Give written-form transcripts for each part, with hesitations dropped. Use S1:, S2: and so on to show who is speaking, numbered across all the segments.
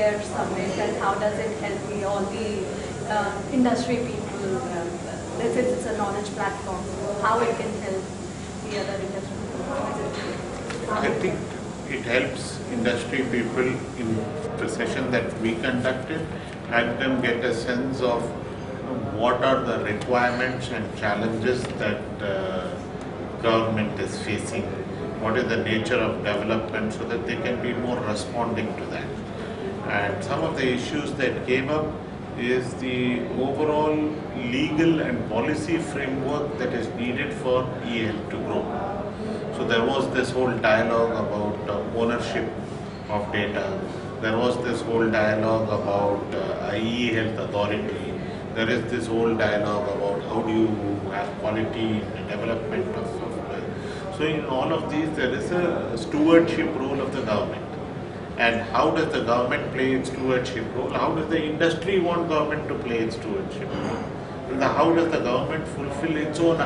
S1: healthcare summit, and how does it help all the industry people? Since it's a knowledge platform, how it can help the other industry people?
S2: I think it helps industry people in the session that we conducted, help them get a sense of what are the requirements and challenges that government is facing, what is the nature of development, so that they can be more responding to that. And some of the issues that came up is the overall legal and policy framework that is needed for e-health to grow. So there was this whole dialogue about ownership of data. There was this whole dialogue about e-health authority. There is this whole dialogue about how do you have quality in the development of software. So in all of these, there is a stewardship role of the government. And how does the government play its stewardship role? How does the industry want government to play its stewardship role? And how does the government fulfill its own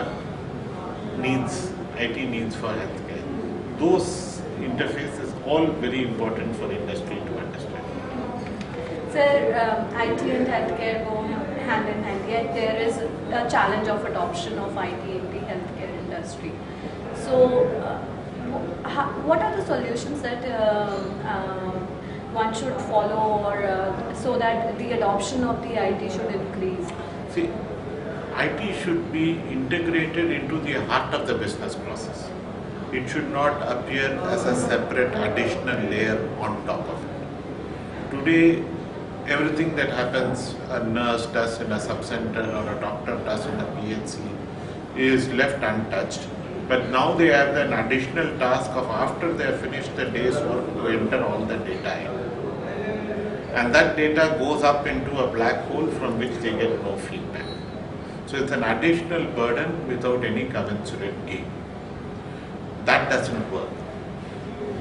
S2: needs, IT needs for healthcare? Those interfaces all very important for industry to understand.
S1: Sir, IT and healthcare go hand in hand, yet there is a challenge of adoption of IT in the healthcare industry. So, what are the solutions that one should follow, or so that the adoption of the IT should increase?
S2: See, IT should be integrated into the heart of the business process. It should not appear as a separate additional layer on top of it. Today, everything that happens, a nurse does in a subcenter or a doctor does in a PHC is left untouched. But now they have an additional task of, after they have finished the day's work, to enter all the data in. And that data goes up into a black hole from which they get no feedback. So it's an additional burden without any commensurate gain. That doesn't work.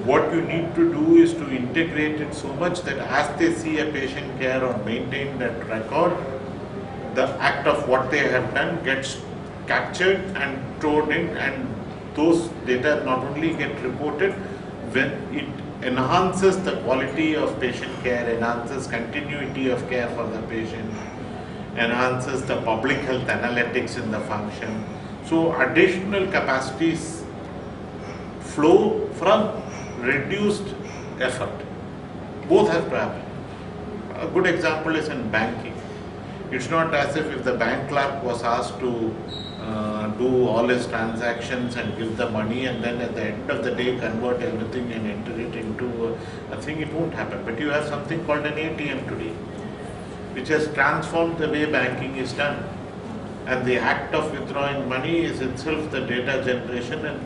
S2: What you need to do is to integrate it so much that as they see a patient care or maintain that record, the act of what they have done gets captured and stored in, and those data not only get reported, when it enhances the quality of patient care, enhances continuity of care for the patient, enhances the public health analytics in the function. So additional capacities flow from reduced effort. Both have to happen. A good example is in banking. It's not as if the bank clerk was asked to do all his transactions and give the money, and then at the end of the day convert everything and enter it into a thing. It won't happen. But you have something called an ATM today, which has transformed the way banking is done. And the act of withdrawing money is itself the data generation, and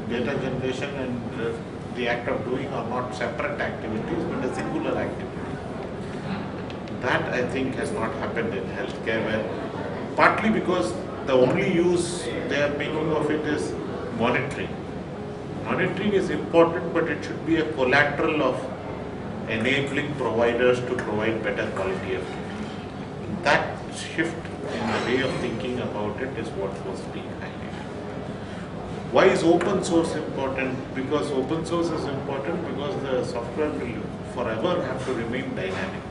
S2: the act of doing are not separate activities but a singular activity. That, I think, has not happened in healthcare, where partly because the only use they are making of it is monitoring. Monitoring is important, but it should be a collateral of enabling providers to provide better quality of care. That shift in the way of thinking about it is what was being highlighted. Why is open source important? Because open source is important because the software will forever have to remain dynamic.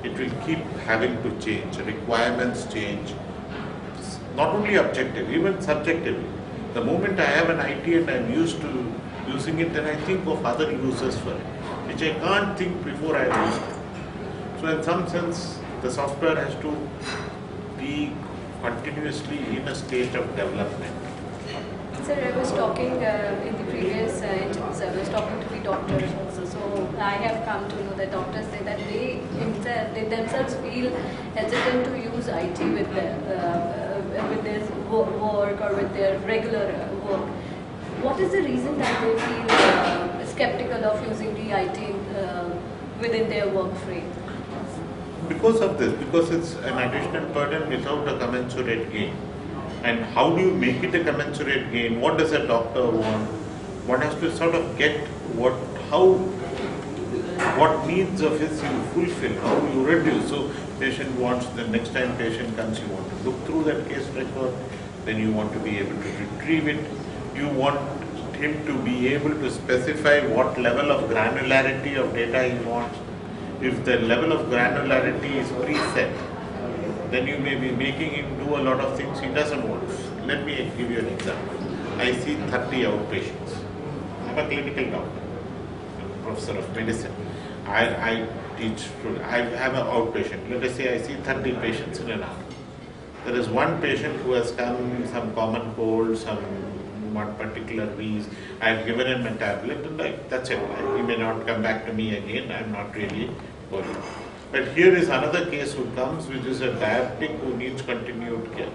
S2: It will keep having to change, requirements change, not only objective, even subjectively. The moment I have an IT and I'm used to using it, then I think of other uses for it, which I can't think before I use it. So in some sense, the software has to be continuously in a state of development.
S1: Sir, I was talking in the previous interviews, I was talking to the doctors also. So I have come to know that doctors say that they themselves feel hesitant to use IT with their work or with their regular work. What is the reason that they feel skeptical of using the IT within their work frame?
S2: Because of this, because it's an additional burden without a commensurate gain. And how do you make it a commensurate gain? What does a doctor want? One has to sort of get what needs of his you fulfill, how you reduce. So patient wants, the next time patient comes, you want to look through that case record, then you want to be able to retrieve it. You want him to be able to specify what level of granularity of data he wants. If the level of granularity is preset, then you may be making him do a lot of things he doesn't want to. Let me give you an example. I see 30 outpatients. I'm a clinical doctor, I'm a professor of medicine. I teach, I have an outpatient. Let us say I see 30 patients in an hour. There is one patient who has come, some common cold, some one particular wheeze. I have given him a tablet and that's it. He may not come back to me again. I'm not really worried. But here is another case who comes, which is a diabetic who needs continued care.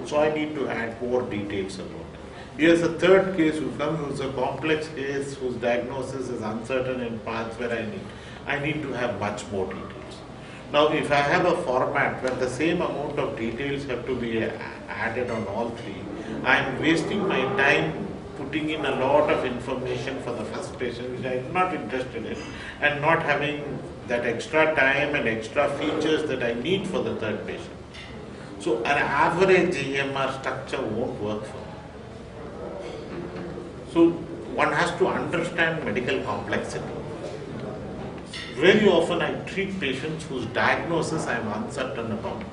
S2: So I need to add more details about it. Here's a third case who comes, who's a complex case, whose diagnosis is uncertain in parts where I need to have much more details. Now, if I have a format where the same amount of details have to be added on all three, I am wasting my time putting in a lot of information for the first patient, which I am not interested in, and not having that extra time and extra features that I need for the third patient. So an average EMR structure won't work for me. So one has to understand medical complexity. Very often I treat patients whose diagnosis I am uncertain about.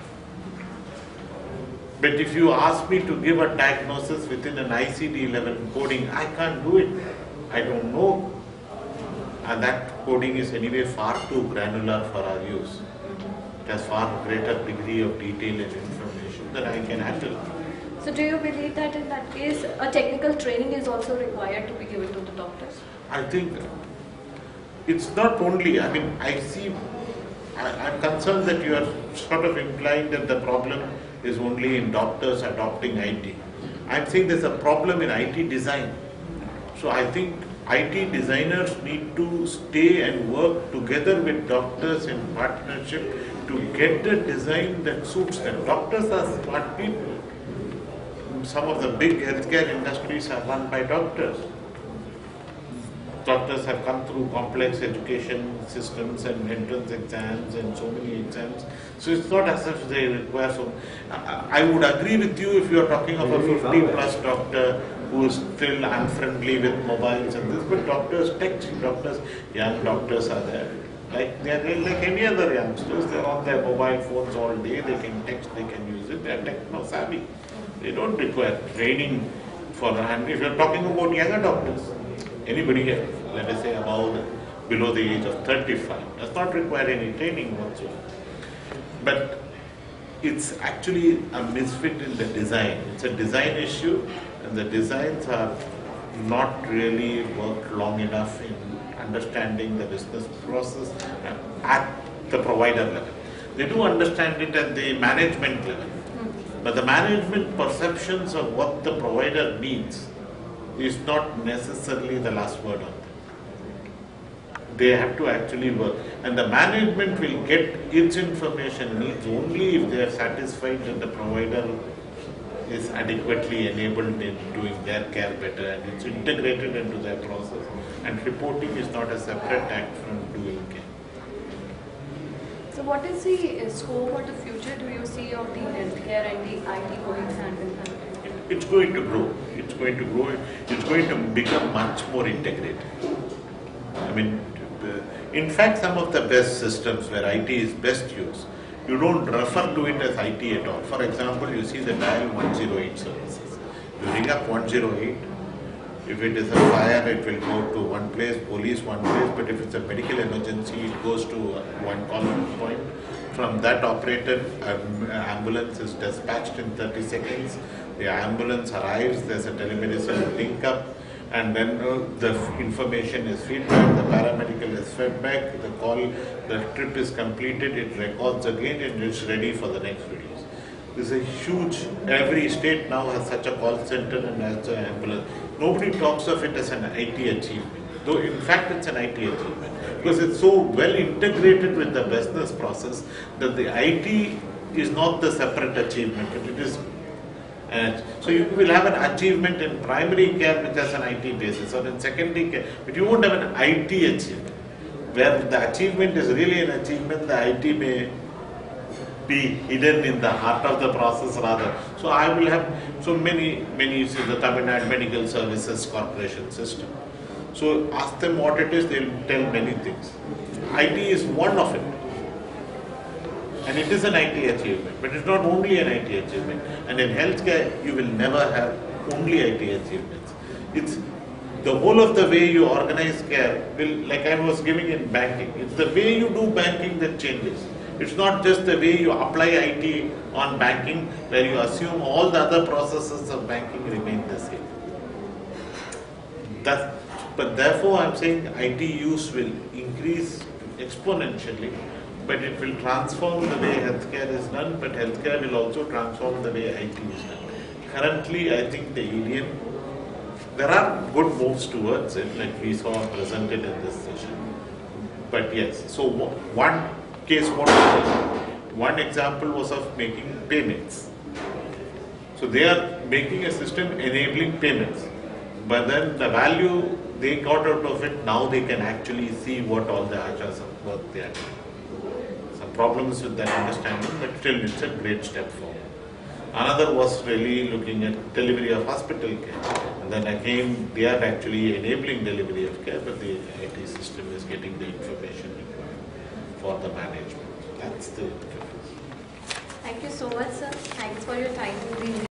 S2: But if you ask me to give a diagnosis within an ICD-11 coding, I can't do it. I don't know. And that coding is anyway far too granular for our use. It has far greater degree of detail and information that I can handle.
S1: So do you believe that in that case, a technical training is also required to be given to the doctors?
S2: I think it's not only, I'm concerned that you are sort of implying that the problem is only in doctors adopting IT. I'm saying there's a problem in IT design. So I think IT designers need to stay and work together with doctors in partnership to get the design that suits them. Doctors are smart people. Some of the big healthcare industries are run by doctors. Doctors have come through complex education systems and entrance exams and so many exams. So it's not as if they require so. I would agree with you if you are talking of a 50+ doctor who is still unfriendly with mobiles and this, but doctors, young doctors are there. Like they are like any other youngsters, they are on their mobile phones all day, they can text, they can use it, they are techno savvy. They don't require training for, and if you are talking about younger doctors, anybody here, let us say below the age of 35, does not require any training whatsoever. But it's actually a misfit in the design. It's a design issue, and the designs are not really worked long enough in understanding the business process at the provider level. They do understand it at the management level, but the management perceptions of what the provider needs is not necessarily the last word on that. They have to actually work, and the management will get its information needs only if they are satisfied that the provider is adequately enabled in doing their care better and it's integrated into their process, and reporting is not a separate act from doing care.
S1: So what is the scope or the future do you see of the healthcare and the IT going hand in hand?
S2: It's going to grow. It's going to grow. It's going to become much more integrated. I mean, in fact, some of the best systems where IT is best used, you don't refer to it as IT at all. For example, you see the dial 108 services. You ring up 108. If it is a fire, it will go to one place, police one place, but if it's a medical emergency, it goes to one call point. From that operator, ambulance is dispatched in 30 seconds. The ambulance arrives, there's a telemedicine link up, and then the information is fed back, the paramedical is fed back, the call, the trip is completed, it records again, and it's ready for the next release. This is a huge, every state now has such a call center and has an ambulance. Nobody talks of it as an IT achievement, though in fact it's an IT achievement, because it's so well integrated with the business process that the IT is not the separate achievement, but it is. And so you will have an achievement in primary care which has an IT basis, or in secondary care, but you won't have an IT achievement. Where the achievement is really an achievement, the IT may be hidden in the heart of the process rather. So I will have many, see the Tamil Nadu Medical Services Corporation system. So ask them what it is, they will tell many things. IT is one of it. And it is an IT achievement, but it's not only an IT achievement. And in healthcare, you will never have only IT achievements. It's the whole of the way you organize care will, like I was giving in banking, it's the way you do banking that changes. It's not just the way you apply IT on banking where you assume all the other processes of banking remain the same. But therefore I'm saying IT use will increase exponentially, but it will transform the way healthcare is done, but healthcare will also transform the way IT is done. Currently, I think the Indian, there are good moves towards it, like we saw presented in this session. But yes, so one case, one example was of making payments. So they are making a system enabling payments, but then the value they got out of it, now they can actually see what all the achas of work they are doing. Some problems with that understanding, but still it's a great step forward. Another was really looking at delivery of hospital care. And then again, they are actually enabling delivery of care, but the IT system is getting the information required for the management. That's the difference.
S1: Thank you so much, sir. Thanks for your time.